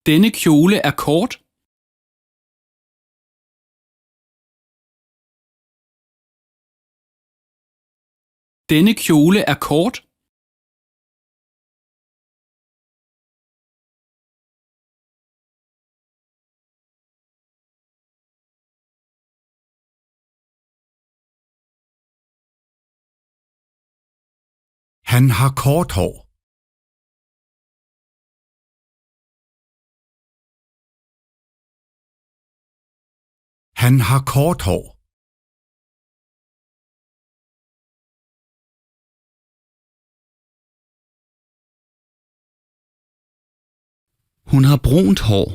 Denne kjole er kort. Denne kjole er kort. Han har kort hår. Han har kort hår. Hun har brunt hår.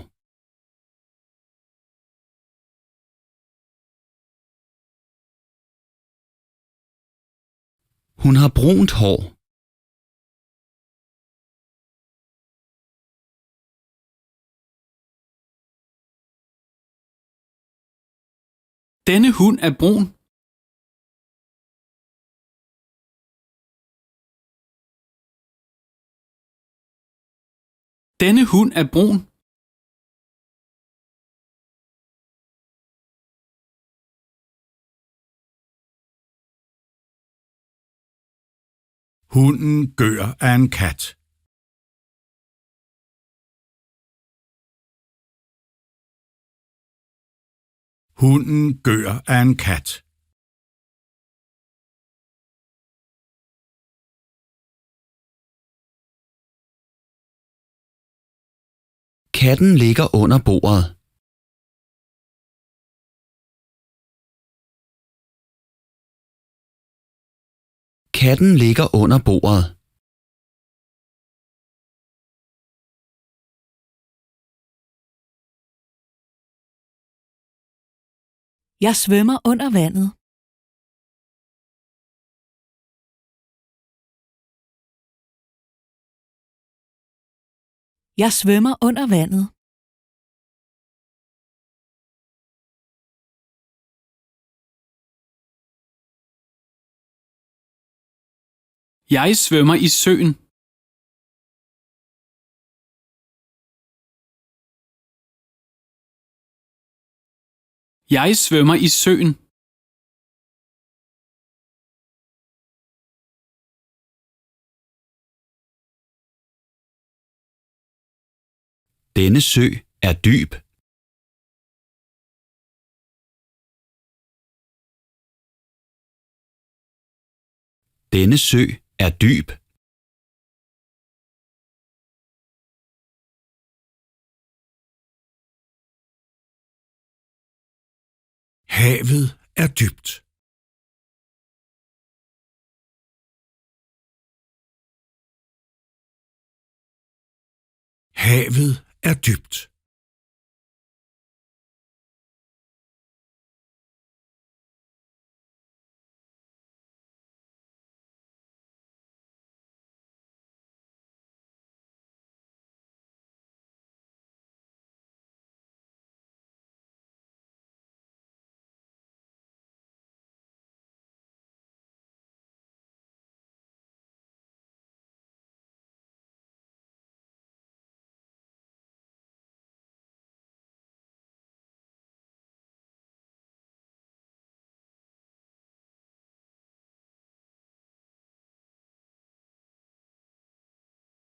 Hun har brunt hår. Denne hund er brun. Denne hund er brun. Hunden gør af en kat. Hunden gør af en kat. Katten ligger under bordet. Katten ligger under bordet. Jeg svømmer under vandet. Jeg svømmer under vandet. Jeg svømmer i søen. Jeg svømmer i søen. Denne sø er dyb. Denne sø er dyb. Havet er dybt. Havet er dybt.